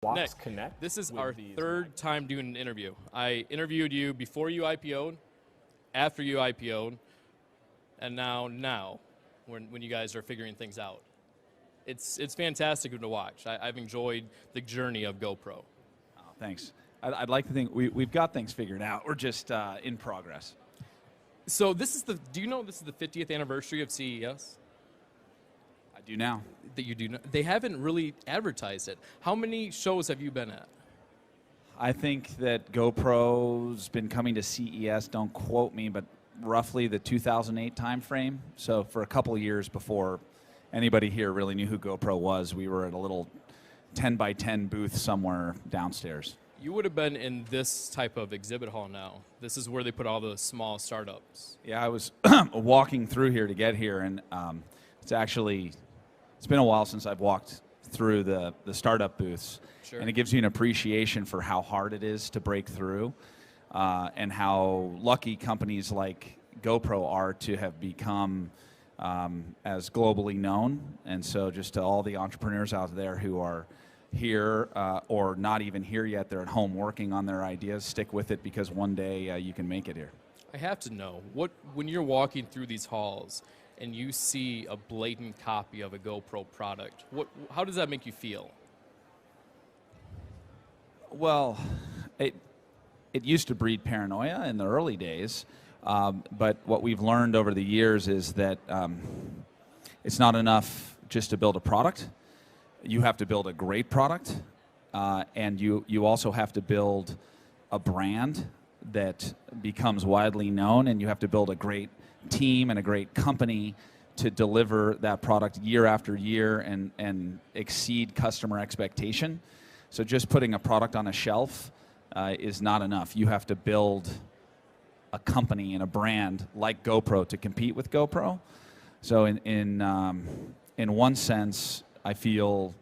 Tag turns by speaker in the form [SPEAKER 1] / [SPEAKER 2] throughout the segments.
[SPEAKER 1] Nick, connect
[SPEAKER 2] this is our third time doing an interview. I interviewed you before you IPO'd, after you IPO'd, and now when you guys are figuring things out. It's fantastic to watch. I've enjoyed the journey of GoPro.
[SPEAKER 3] Oh, thanks. I'd like to think we've got things figured out. We're just in progress.
[SPEAKER 2] So do you know this is the 50th anniversary of CES?
[SPEAKER 3] I do now.
[SPEAKER 2] That you do know. They haven't really advertised it. How many shows have you been at?
[SPEAKER 3] I think that GoPro's been coming to CES, don't quote me, but roughly the 2008 timeframe. So for a couple of years before anybody here really knew who GoPro was, we were at a little 10 by 10 booth somewhere downstairs.
[SPEAKER 2] You would have been in this type of exhibit hall now. This is where they put all the small startups.
[SPEAKER 3] Yeah, I was walking through here to get here, and it's been a while since I've walked through the startup booths.
[SPEAKER 2] Sure.
[SPEAKER 3] And it gives you an appreciation for how hard it is to break through and how lucky companies like GoPro are to have become as globally known. And so just to all the entrepreneurs out there who are here or not even here yet, they're at home working on their ideas, stick with it because one day you can make it here.
[SPEAKER 2] I have to know, when you're walking through these halls and you see a blatant copy of a GoPro product, how does that make you feel?
[SPEAKER 3] Well, it used to breed paranoia in the early days, but what we've learned over the years is that it's not enough just to build a product. You have to build a great product, and you also have to build a brand that becomes widely known, and you have to build a great team and a great company to deliver that product year after year and exceed customer expectation. So just putting a product on a shelf is not enough. You have to build a company and a brand like GoPro to compete with GoPro. So in one sense, I feel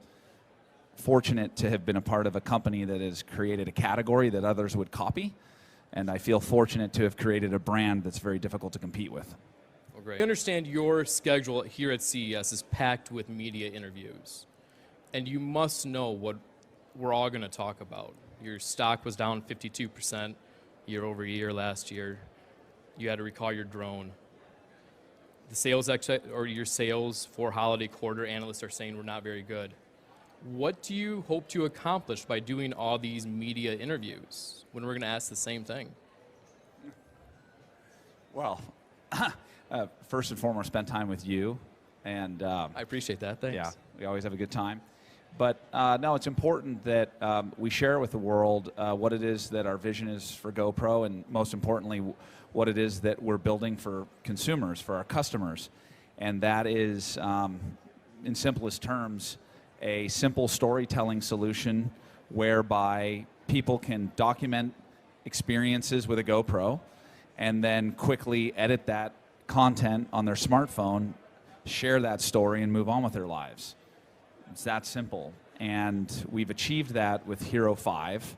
[SPEAKER 3] fortunate to have been a part of a company that has created a category that others would copy. And I feel fortunate to have created a brand that's very difficult to compete with.
[SPEAKER 2] Well, great. I understand your schedule here at CES is packed with media interviews. And you must know what we're all going to talk about. Your stock was down 52% year over year last year. You had to recall your drone. The sales your sales for holiday quarter, analysts are saying were not very good. What do you hope to accomplish by doing all these media interviews when we're going to ask the same thing?
[SPEAKER 3] Well, first and foremost, spend time with you. And
[SPEAKER 2] I appreciate that. Thanks.
[SPEAKER 3] Yeah, we always have a good time. But no, it's important that we share with the world what it is that our vision is for GoPro, and most importantly, what it is that we're building for consumers, for our customers. And that is, in simplest terms, a simple storytelling solution whereby people can document experiences with a GoPro and then quickly edit that content on their smartphone, share that story, and move on with their lives. It's that simple. And we've achieved that with Hero 5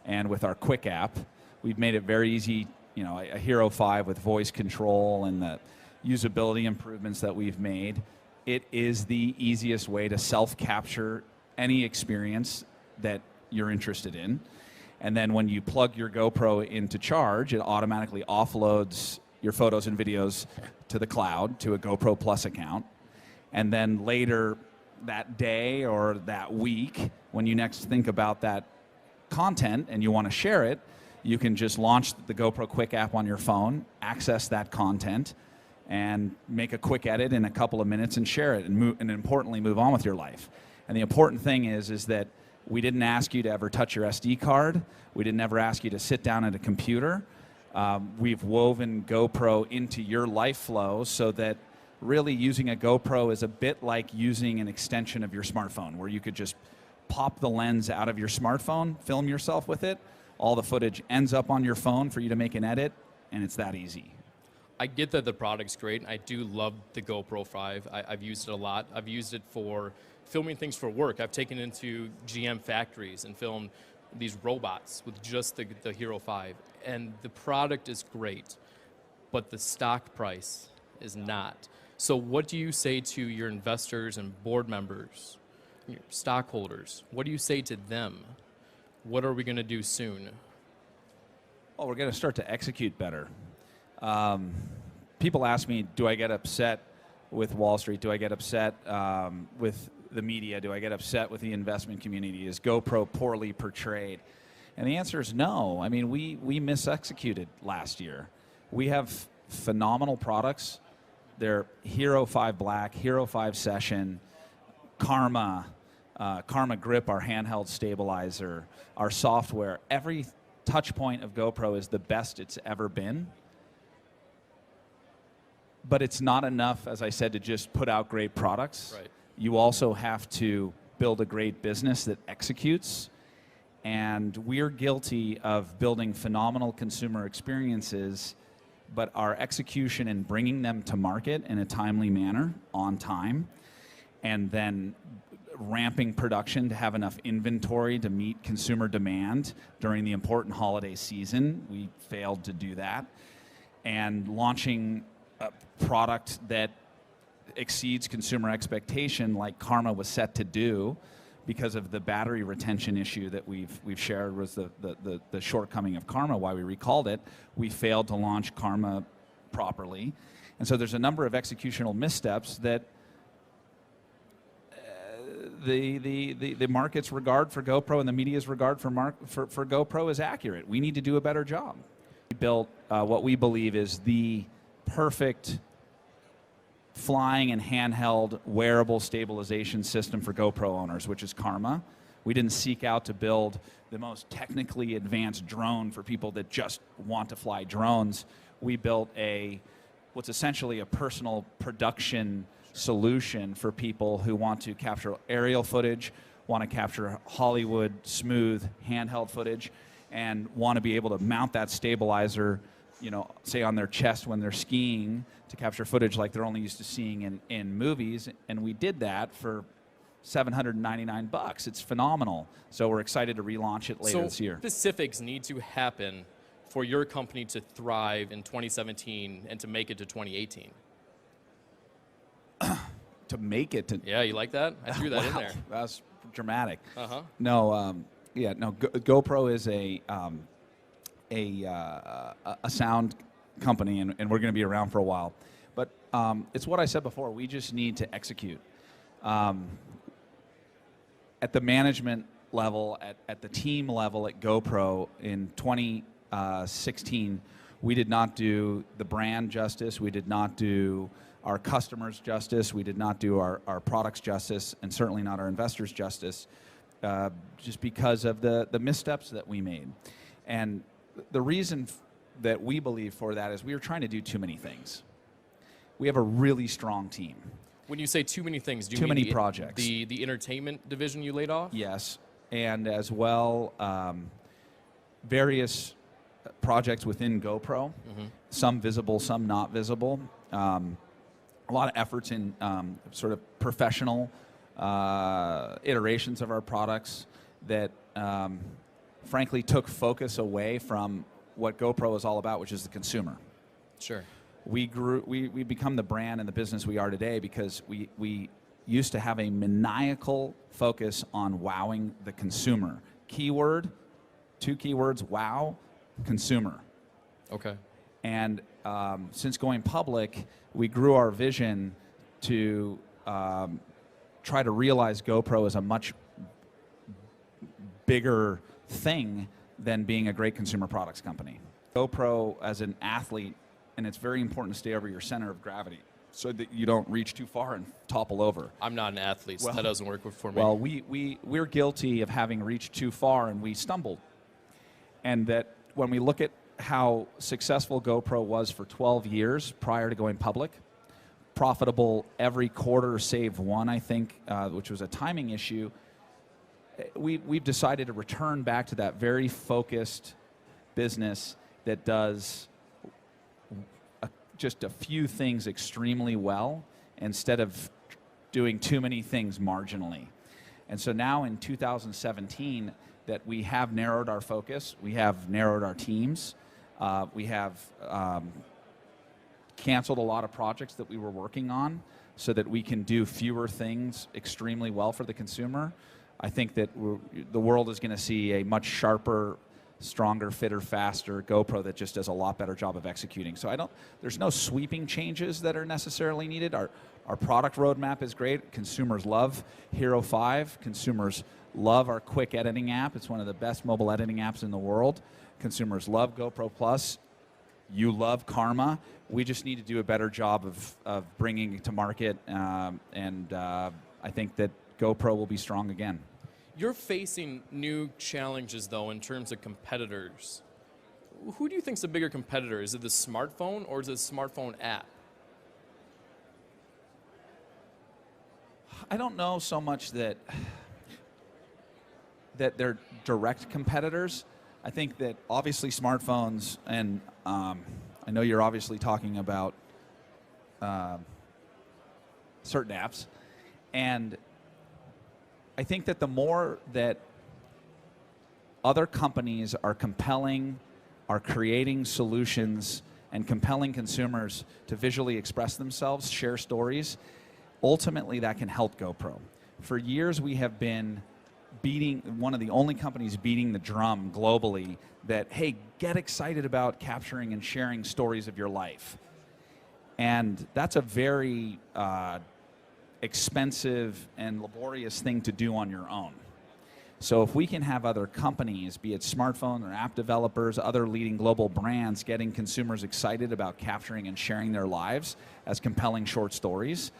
[SPEAKER 3] and with our Quick app. We've made it very easy, a Hero 5 with voice control and the usability improvements that we've made. It is the easiest way to self-capture any experience that you're interested in. And then when you plug your GoPro into charge, it automatically offloads your photos and videos to the cloud, to a GoPro Plus account. And then later that day or that week, when you next think about that content and you want to share it, you can just launch the GoPro Quick app on your phone, access that content, and make a quick edit in a couple of minutes and share it, and importantly, move on with your life. And the important thing is that we didn't ask you to ever touch your SD card. We didn't ever ask you to sit down at a computer. We've woven GoPro into your life flow so that really using a GoPro is a bit like using an extension of your smartphone, where you could just pop the lens out of your smartphone, film yourself with it, all the footage ends up on your phone for you to make an edit, and it's that easy.
[SPEAKER 2] I get that the product's great. I do love the GoPro 5. I've used it a lot. I've used it for filming things for work. I've taken it into GM factories and filmed these robots with just the Hero 5. And the product is great, but the stock price is not. So what do you say to your investors and board members your stockholders? What do you say to them? What are we going to do soon?
[SPEAKER 3] Well, we're going to start to execute better. People ask me, do I get upset with Wall Street? Do I get upset with the media? Do I get upset with the investment community? Is GoPro poorly portrayed? And the answer is no. I mean, we misexecuted last year. We have phenomenal products. They're Hero 5 Black, Hero 5 Session, Karma, Karma Grip, our handheld stabilizer, our software. Every touch point of GoPro is the best it's ever been. But it's not enough, as I said, to just put out great products.
[SPEAKER 2] Right.
[SPEAKER 3] You also have to build a great business that executes. And we're guilty of building phenomenal consumer experiences, but our execution in bringing them to market in a timely manner, on time, and then ramping production to have enough inventory to meet consumer demand during the important holiday season. We failed to do that. And launching a product that exceeds consumer expectation like Karma was set to do because of the battery retention issue that we've shared was the shortcoming of Karma, why we recalled it. We failed to launch Karma properly. And so there's a number of executional missteps that the market's regard for GoPro and the media's regard for GoPro is accurate. We need to do a better job. We built what we believe is the perfect flying and handheld wearable stabilization system for GoPro owners, which is Karma. We didn't seek out to build the most technically advanced drone for people that just want to fly drones. We built what's essentially a personal production solution for people who want to capture aerial footage, want to capture Hollywood smooth handheld footage, and want to be able to mount that stabilizer, say on their chest when they're skiing to capture footage like they're only used to seeing in movies. And we did that for $799. It's phenomenal. So we're excited to relaunch it later this year.
[SPEAKER 2] Specifics need to happen for your company to thrive in 2017 and to make it to 2018.
[SPEAKER 3] To make it to...
[SPEAKER 2] Yeah, you like that? I threw that in there.
[SPEAKER 3] That's dramatic.
[SPEAKER 2] Uh-huh.
[SPEAKER 3] No, GoPro is a sound company, and we're going to be around for a while. But it's what I said before. We just need to execute. At the management level, at the team level at GoPro in 2016, we did not do the brand justice. We did not do our customers justice. We did not do our products justice, and certainly not our investors justice, just because of the missteps that we made. And the reason that we believe for that is we were trying to do too many things. We have a really strong team.
[SPEAKER 2] When you say too many things, do you
[SPEAKER 3] too
[SPEAKER 2] mean
[SPEAKER 3] many projects?
[SPEAKER 2] The entertainment division you laid off?
[SPEAKER 3] Yes, and as well various projects within GoPro, some visible, some not visible. A lot of efforts in sort of professional iterations of our products that frankly took focus away from what GoPro is all about, which is the consumer.
[SPEAKER 2] Sure.
[SPEAKER 3] We become the brand and the business we are today because we used to have a maniacal focus on wowing the consumer. Keyword, 2 keywords, wow, consumer.
[SPEAKER 2] Okay.
[SPEAKER 3] And since going public, we grew our vision to try to realize GoPro as a much bigger thing than being a great consumer products company. GoPro as an athlete, and it's very important to stay over your center of gravity so that you don't reach too far and topple over.
[SPEAKER 2] I'm not an athlete, so that doesn't work for me.
[SPEAKER 3] Well, we're guilty of having reached too far and we stumbled. And that when we look at how successful GoPro was for 12 years prior to going public, profitable every quarter save one, I think, which was a timing issue, we've decided to return back to that very focused business that does just a few things extremely well instead of doing too many things marginally. And so now in 2017 that we have narrowed our focus, we have narrowed our teams, we have canceled a lot of projects that we were working on so that we can do fewer things extremely well for the consumer, I think that the world is going to see a much sharper, stronger, fitter, faster GoPro that just does a lot better job of executing. So there's no sweeping changes that are necessarily needed. Our product roadmap is great. Consumers love Hero 5. Consumers love our quick editing app. It's one of the best mobile editing apps in the world. Consumers love GoPro Plus. You love Karma. We just need to do a better job of bringing it to market, and I think that GoPro will be strong again.
[SPEAKER 2] You're facing new challenges, though, in terms of competitors. Who do you think's the bigger competitor? Is it the smartphone or is it the smartphone app?
[SPEAKER 3] I don't know so much that they're direct competitors. I think that obviously smartphones, and I know you're obviously talking about certain apps, and I think that the more that other companies are creating solutions and compelling consumers to visually express themselves, share stories, ultimately that can help GoPro. For years we have been one of the only companies beating the drum globally that, hey, get excited about capturing and sharing stories of your life. And that's a very expensive and laborious thing to do on your own. So if we can have other companies, be it smartphone or app developers, other leading global brands, getting consumers excited about capturing and sharing their lives as compelling short stories,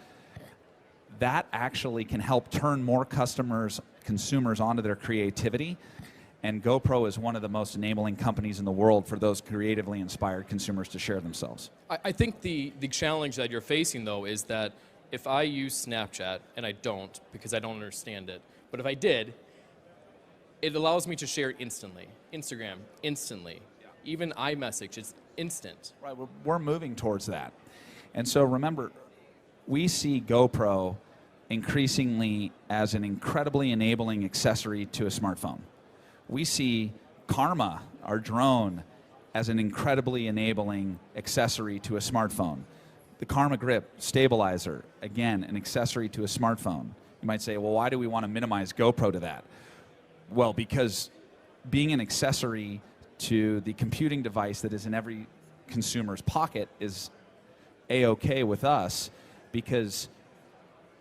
[SPEAKER 3] that actually can help turn more consumers onto their creativity. And GoPro is one of the most enabling companies in the world for those creatively inspired consumers to share themselves.
[SPEAKER 2] I think the challenge that you're facing, though, is that if I use Snapchat, and I don't because I don't understand it, but if I did, it allows me to share instantly. Instagram, instantly. Yeah. Even iMessage, it's instant.
[SPEAKER 3] Right, we're moving towards that. And so remember, we see GoPro increasingly as an incredibly enabling accessory to a smartphone. We see Karma, our drone, as an incredibly enabling accessory to a smartphone. The Karma Grip stabilizer, again, an accessory to a smartphone. You might say, well, why do we want to minimize GoPro to that? Well, because being an accessory to the computing device that is in every consumer's pocket is A-okay with us, because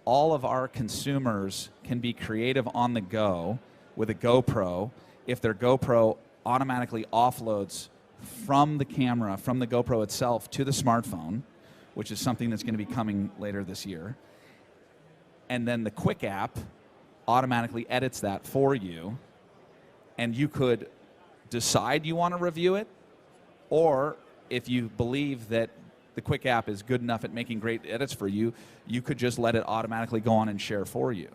[SPEAKER 3] all of our consumers can be creative on the go with a GoPro if their GoPro automatically offloads from the camera, from the GoPro itself to the smartphone, which is something that's going to be coming later this year. And then the Quick app automatically edits that for you, and you could decide you want to review it, or if you believe that the Quick app is good enough at making great edits for you, you could just let it automatically go on and share for you.